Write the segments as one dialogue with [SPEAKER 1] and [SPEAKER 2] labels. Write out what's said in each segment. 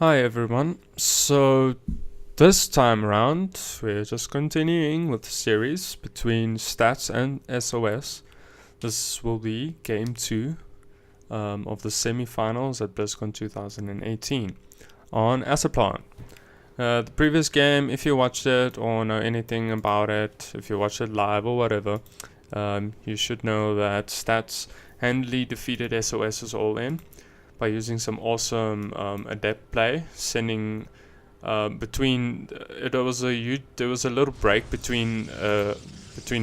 [SPEAKER 1] Hi everyone. So this time around, we're just continuing with the series between stats and sOs. This will be game 2 of the semifinals at Blizzcon 2018 on Asaplan. The previous game, if you watched it or know anything about it, if you watched it live or whatever, you should know that stats handily defeated sOs's all in by using some awesome adept play, sending between there was a little break between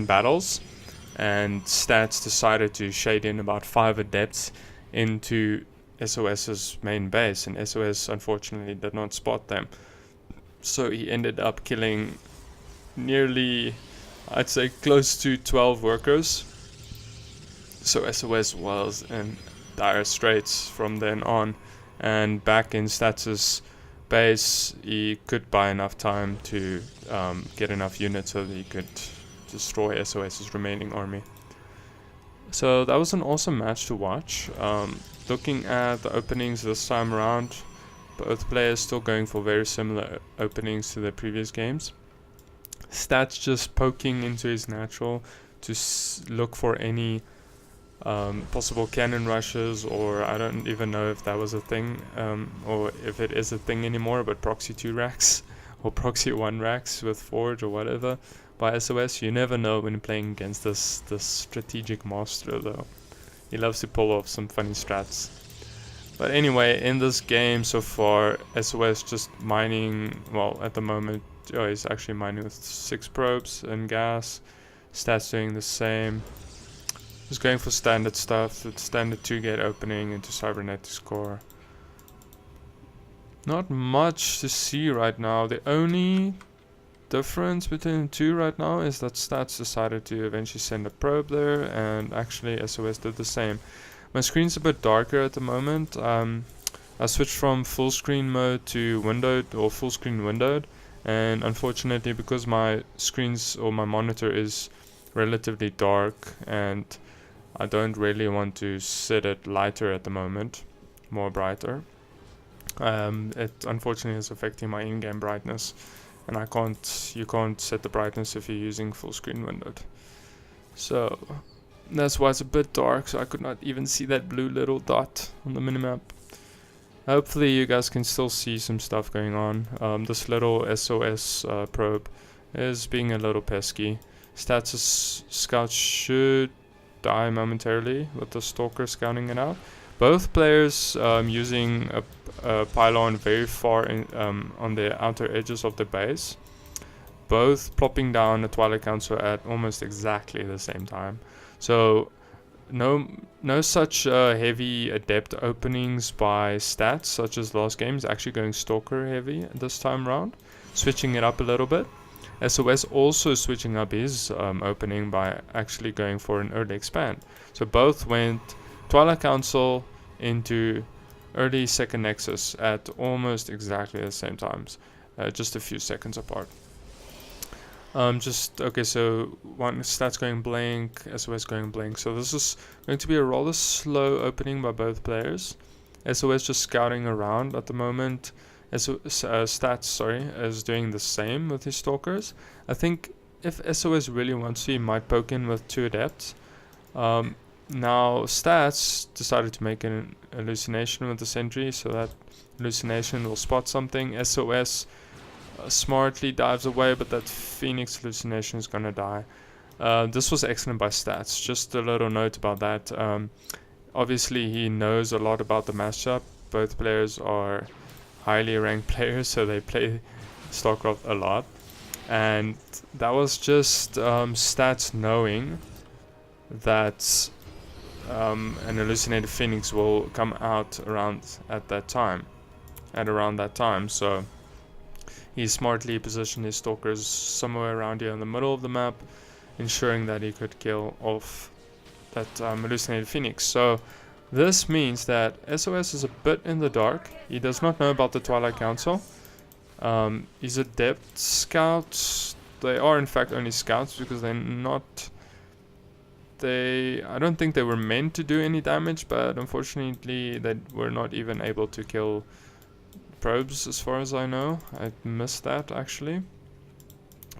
[SPEAKER 1] battles, and stats decided to shade in about 5 adepts into sOs's main base, and sOs unfortunately did not spot them, so he ended up killing nearly, I'd say, close to 12 workers. So SOS was in dire straits from then on, and back in Stats's base he could buy enough time to get enough units so that he could destroy SOS's remaining army. So that was an awesome match to watch. Looking at the openings this time around, both players still going for very similar openings to their previous games. Stats just poking into his natural to look for any possible cannon rushes, or I don't even know if that was a thing, or if it is a thing anymore, but proxy 2 racks or proxy 1 racks with Forge or whatever by SOS. You never know when playing against this strategic master, though. He loves to pull off some funny strats. But anyway, in this game so far, SOS just mining, well, at the moment, he's actually mining with 6 probes and gas. Stats doing the same. Just going for standard stuff, the standard 2-gate opening into cybernetics core. Not much to see right now. The only difference between the two right now is that stats decided to eventually send a probe there, and actually SOS did the same. My screen's a bit darker at the moment. I switched from full screen mode to windowed, or full screen windowed, and unfortunately, because my screen's or my monitor is relatively dark, and I don't really want to set it lighter at the moment, more brighter. It unfortunately is affecting my in-game brightness, and you can't set the brightness if you're using full screen windowed. So that's why it's a bit dark, so I could not even see that blue little dot on the minimap. Hopefully you guys can still see some stuff going on. This little SOS probe is being a little pesky. Stats' scout should die momentarily with the stalker scouting it out. Both players using a pylon very far in, on the outer edges of the base. Both plopping down a Twilight Council at almost exactly the same time. So no such heavy adept openings by stats such as last game. Is actually going stalker heavy this time round, switching it up a little bit. SOS also switching up his opening by actually going for an early expand. So both went Twilight Council into early second Nexus at almost exactly the same times, just a few seconds apart. Okay, so one stats going blank, SOS going blank. So this is going to be a rather slow opening by both players. SOS just scouting around at the moment. Stats is doing the same with his stalkers. I think if SOS really wants to, he might poke in with 2 adepts. Now Stats decided to make an hallucination with the sentry, so that hallucination will spot something. SOS smartly dives away, but that Phoenix hallucination is gonna die. This was excellent by Stats. Just a little note about that. Obviously he knows a lot about the matchup. Both players are highly ranked players, so they play StarCraft a lot, and that was just Stats knowing that an hallucinated Phoenix will come out around that time. So he smartly positioned his stalkers somewhere around here in the middle of the map, ensuring that he could kill off that hallucinated Phoenix. So this means that SOS is a bit in the dark. He does not know about the Twilight Council. His adept scouts, they are in fact only scouts because they're not... I don't think they were meant to do any damage, but unfortunately they were not even able to kill probes as far as I know. I missed that actually.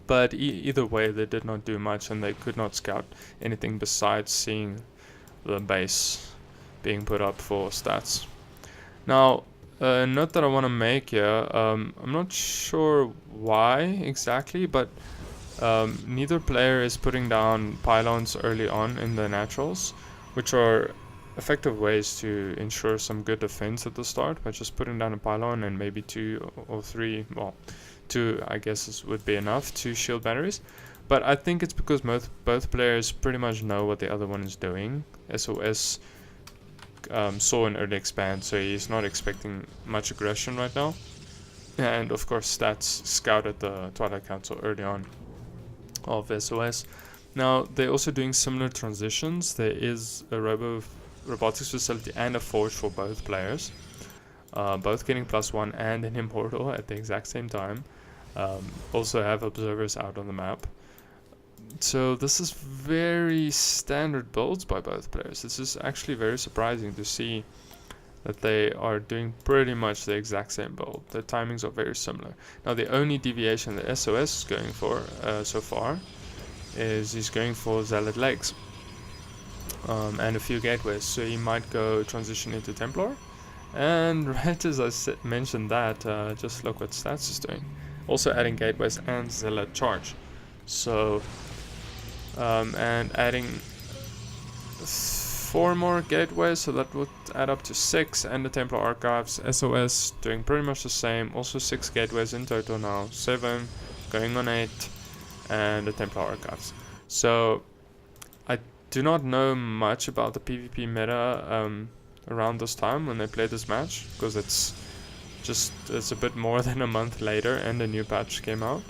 [SPEAKER 1] But either way, they did not do much, and they could not scout anything besides seeing the base being put up for stats. Now, a note that I want to make here, I'm not sure why exactly, but neither player is putting down pylons early on in the naturals, which are effective ways to ensure some good defense at the start by just putting down a pylon and maybe 2 or 3, well, 2 I guess would be enough, 2 shield batteries. But I think it's because both players pretty much know what the other one is doing. sOs saw an early expand, so he's not expecting much aggression right now. And of course stats scouted the Twilight Council early on of sOs. Now they're also doing similar transitions. There is a robotics facility and a forge for both players, both getting +1 and an immortal at the exact same time. Also have observers out on the map. So this is very standard builds by both players. This is actually very surprising to see that they are doing pretty much the exact same build. The timings are very similar. Now the only deviation that sOs is going for so far is he's going for Zealot legs and a few gateways. So he might go transition into Templar. And right as I mentioned that, just look what stats is doing. Also adding gateways and Zealot charge. So and adding 4 more gateways, so that would add up to 6, and the Templar archives. sOs doing pretty much the same, also 6 gateways in total now, 7 going on 8, and the Templar archives. So I do not know much about the PvP meta around this time when they played this match, because it's a bit more than a month later and a new patch came out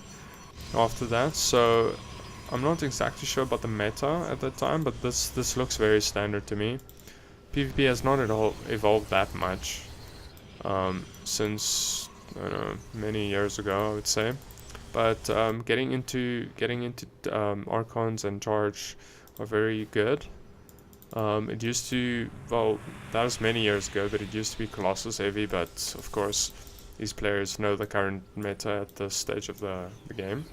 [SPEAKER 1] after that. So I'm not exactly sure about the meta at that time, but this looks very standard to me. PvP has not at all evolved that much since, I don't know, many years ago, I would say. But getting into Archons and Charge are very good. It used to, well, that was many years ago, but it used to be Colossus heavy, but of course these players know the current meta at this stage of the game.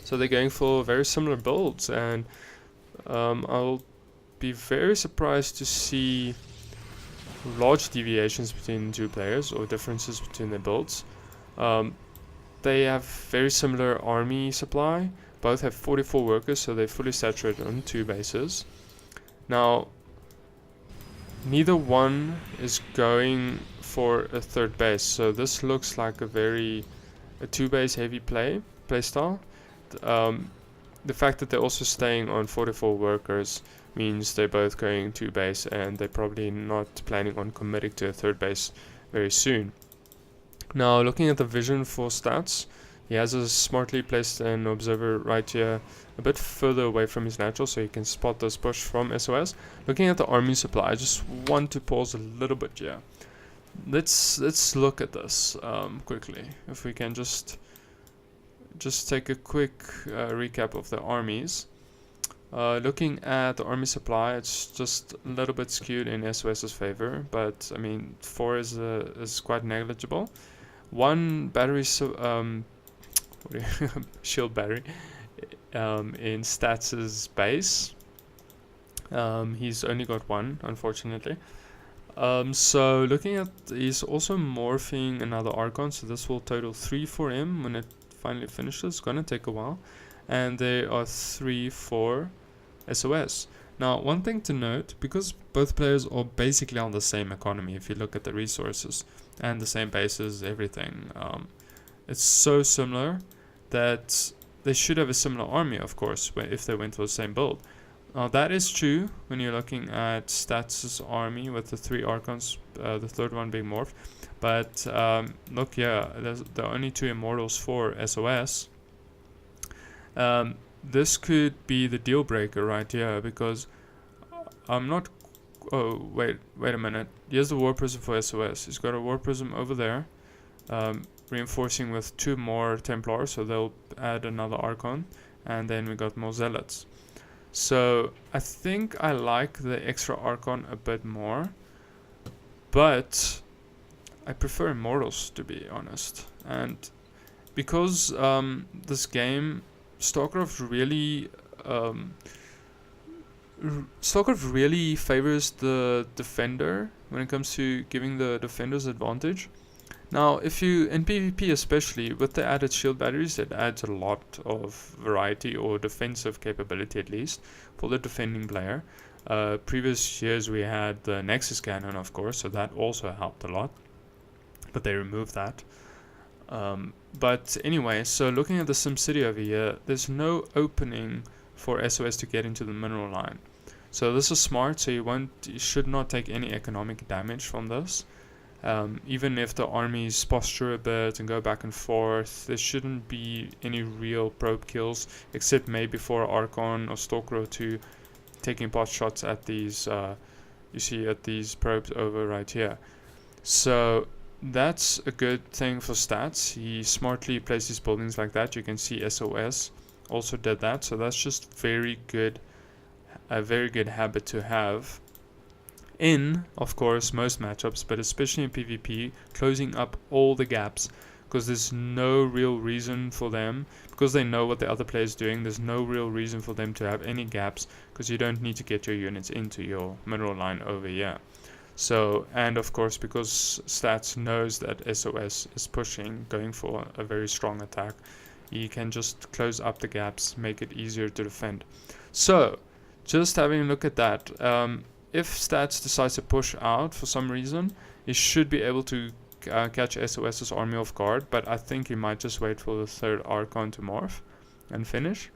[SPEAKER 1] So they're going for very similar builds, and I'll be very surprised to see large deviations between 2 players or differences between their builds. They have very similar army supply. Both have 44 workers, so they're fully saturated on 2 bases. Now, neither one is going for a 3rd base, so this looks like a 2-base heavy playstyle. The fact that they're also staying on 44 workers means they're both going 2 base, and they're probably not planning on committing to a 3rd base very soon. Now, looking at the vision for stats, he has a smartly placed an observer right here, a bit further away from his natural, so he can spot this push from sOs. Looking at the army supply, I just want to pause a little bit here. Let's look at this quickly. If we can just take a quick recap of the armies. Looking at the army supply, it's just a little bit skewed in sOs's favor, but I mean 4 is quite negligible. 1 battery shield battery in Stats's base. He's only got 1, unfortunately. So looking at, he's also morphing another Archon, so this will total 3 for him when it finally finishes. It's gonna take a while, and there are 3 for sOs. Now, one thing to note, because both players are basically on the same economy, if you look at the resources and the same bases, everything, it's so similar that they should have a similar army, of course, if they went for the same build. That is true when you're looking at Stats' army with the 3 Archons, the 3rd one being morphed. But look here, there are only 2 Immortals for sOs. This could be the deal breaker right here, because I'm not... Oh, wait a minute. Here's the War Prism for sOs. He's got a War Prism over there, reinforcing with 2 more Templars, so they'll add another Archon, and then we got more Zealots. So I think I like the extra Archon a bit more, but I prefer Immortals, to be honest. And because this game, StarCraft really favors the defender when it comes to giving the defenders advantage. Now, if you, in PvP especially, with the added shield batteries, it adds a lot of variety, or defensive capability at least, for the defending player. Previous years we had the Nexus Cannon, of course, so that also helped a lot, but they removed that. But anyway, so looking at the SimCity over here, there's no opening for SOS to get into the mineral line. So this is smart, so you should not take any economic damage from this. Even if the armies posture a bit and go back and forth, there shouldn't be any real probe kills, except maybe for Archon or Stalker 2 taking pot shots at these, you see, at these probes over right here. So that's a good thing for stats. He smartly placed his buildings like that. You can see SOS also did that, so that's just a very good habit to have in, of course, most matchups, but especially in PvP, closing up all the gaps, because there's no real reason for them, because they know what the other player is doing, there's no real reason for them to have any gaps, because you don't need to get your units into your mineral line over here. So, and of course, because Stats knows that SOS is pushing, going for a very strong attack, he can just close up the gaps, make it easier to defend. So, just having a look at that, if Stats decides to push out for some reason, he should be able to catch SOS's army off guard, but I think he might just wait for the third Archon to morph and finish.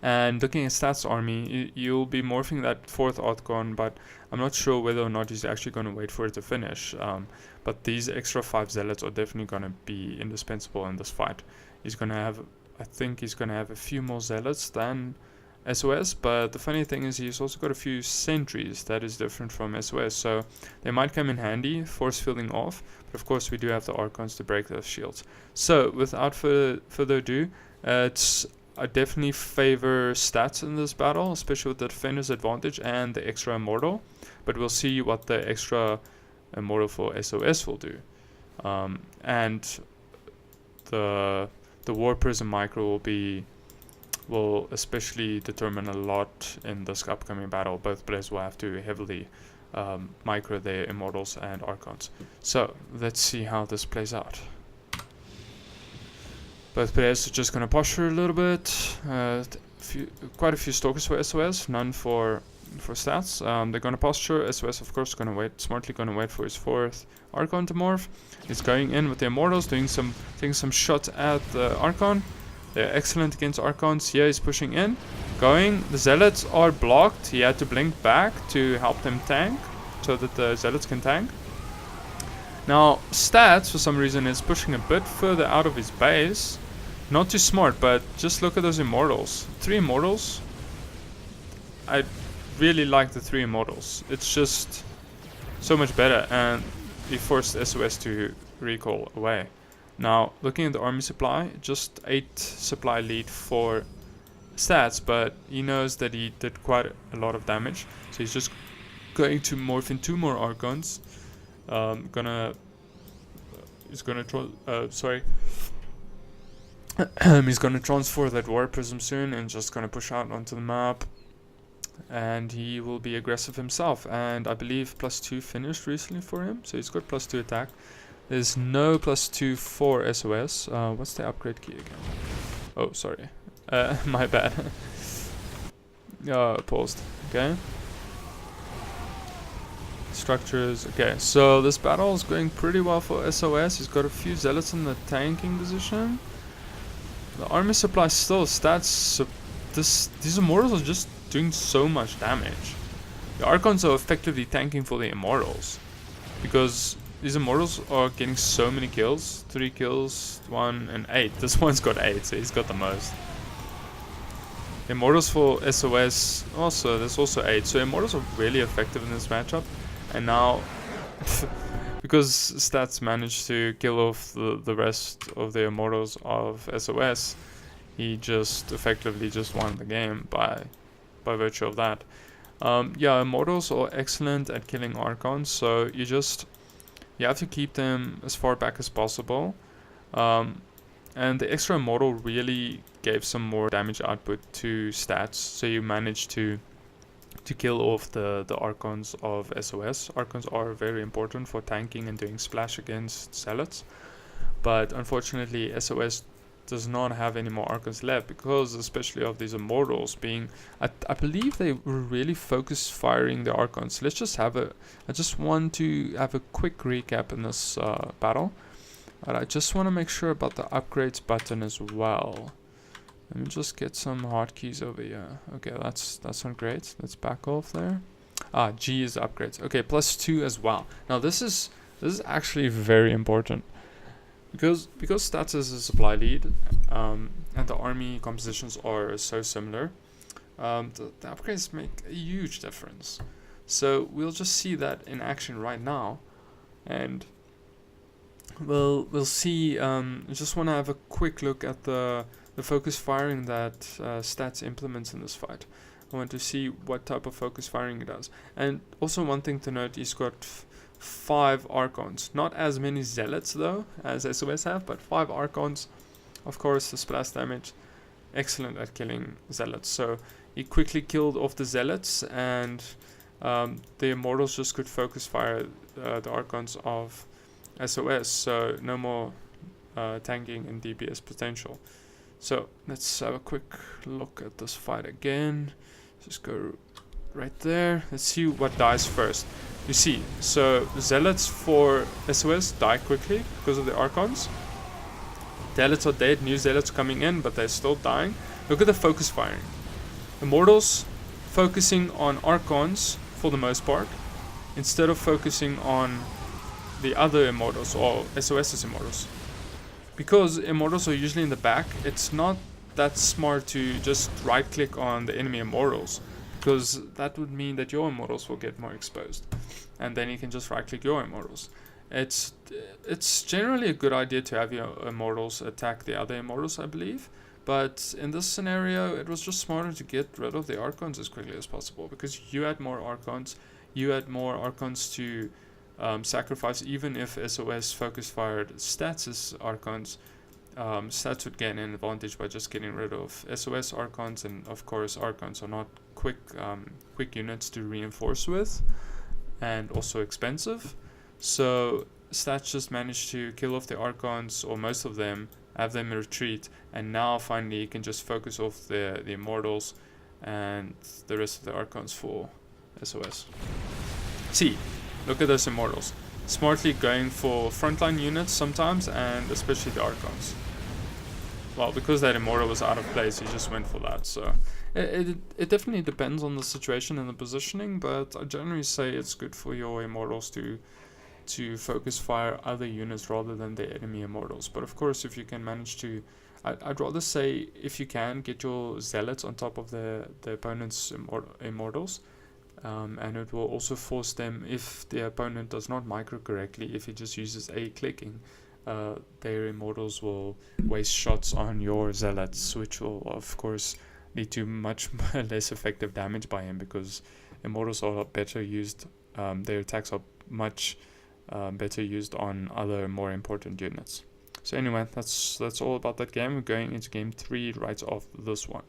[SPEAKER 1] And looking at Stats' army, you'll be morphing that fourth Archon, but I'm not sure whether or not he's actually going to wait for it to finish. But these extra 5 Zealots are definitely going to be indispensable in this fight. He's going to have, I think he's going to have a few more Zealots than SOS, but the funny thing is he's also got a few sentries that is different from SOS, so they might come in handy, force fielding off, but of course we do have the Archons to break those shields. So without further ado, I definitely favor Stats in this battle, especially with the defender's advantage and the extra immortal, but we'll see what the extra immortal for SOS will do. And the War Prism micro will especially determine a lot in this upcoming battle. Both players will have to heavily micro their immortals and archons. So let's see how this plays out. Both players are just going to posture a little bit. Quite a few stalkers for SOS, none for stats. They're going to posture. SOS, of course, smartly going to wait for his fourth Archon to morph. He's going in with the Immortals, taking some shots at the Archon. They're excellent against Archons. Here he's pushing in. The Zealots are blocked. He had to blink back to help them tank, so that the Zealots can tank. Now, Stats, for some reason, is pushing a bit further out of his base. Not too smart, but just look at those Immortals. 3 Immortals. I really like the 3 Immortals. It's just so much better, and he forced SOS to recall away. Now, looking at the army supply, just 8 supply lead for Stats, but he knows that he did quite a lot of damage, so he's just going to morph in 2 more Archons. He's gonna transfer that War Prism soon and just gonna push out onto the map, and he will be aggressive himself. And I believe +2 finished recently for him, so he's got +2 attack. There's no +2 for SOS. What's the upgrade key again? Oh, sorry, my bad. Paused. Okay. Structures. Okay, so this battle is going pretty well for SOS. He's got a few Zealots in the tanking position. The army supply still Stats. These Immortals are just doing so much damage. The Archons are effectively tanking for the Immortals, because these Immortals are getting so many kills. 3 kills, 1 and 8. This one's got 8, so he's got the most. Immortals for SOS also, there's also 8. So Immortals are really effective in this matchup. And now, because Stats managed to kill off the rest of the Immortals of SOS, he just effectively just won the game by virtue of that. Yeah, Immortals are excellent at killing Archons, so you just You have to keep them as far back as possible. And the extra immortal really gave some more damage output to stats, so you managed to kill off the Archons of SOS. Archons are very important for tanking and doing splash against Zealots, but unfortunately SOS does not have any more Archons left, because especially of these Immortals being, I believe they were really focused firing the Archons. Let's just have I just want to have a quick recap in this battle, but I just want to make sure about the upgrades button as well. Let me just get some hotkeys over here. Okay, that's not great. Let's back off there. G is upgrades. Okay, +2 as well. Now this is actually very important, because stats is a supply lead, and the army compositions are so similar. The upgrades make a huge difference. So we'll just see that in action right now, and we'll see. I just want to have a quick look at the focus firing that stats implements in this fight. I want to see what type of focus firing it does. And also one thing to note, he's got 5 Archons. Not as many Zealots though, as SOS have, but 5 Archons. Of course, the splash damage, excellent at killing Zealots. So he quickly killed off the Zealots, and the Immortals just could focus fire the Archons of SOS. So no more tanking and DPS potential. So let's have a quick look at this fight again. Just go right there. Let's see what dies first. You see, so Zealots for SOS die quickly because of the Archons. Zealots are dead, new Zealots coming in, but they're still dying. Look at the focus firing. Immortals focusing on Archons for the most part, instead of focusing on the other Immortals or SOS's Immortals. Because Immortals are usually in the back, it's not that smart to just right click on the enemy Immortals, because that would mean that your Immortals will get more exposed, and then you can just right click your Immortals. It's generally a good idea to have your Immortals attack the other Immortals, I believe, but in this scenario it was just smarter to get rid of the Archons as quickly as possible, because you had more Archons, to sacrifice. Even if SOS focus fired Stats' Archons, Stats would gain an advantage by just getting rid of SOS Archons, and of course Archons are not quick units to reinforce with, and also expensive. So Stats just managed to kill off the Archons, or most of them, have them retreat, and now finally you can just focus off the Immortals and the rest of the Archons for SOS. See, look at those Immortals. Smartly going for frontline units sometimes, and especially the Archons. Well, because that Immortal was out of place, he just went for that. So it definitely depends on the situation and the positioning, but I generally say it's good for your Immortals to focus fire other units rather than the enemy Immortals. But of course, if you can manage to, I'd rather say, if you can, get your Zealots on top of the opponent's Immortals. And it will also force them, if the opponent does not micro correctly, if he just uses A clicking, their Immortals will waste shots on your Zealots, which will of course lead to much less effective damage by him, because Immortals are better used, their attacks are much better used on other more important units. So anyway, that's all about that game. We're going into game 3 right off this one.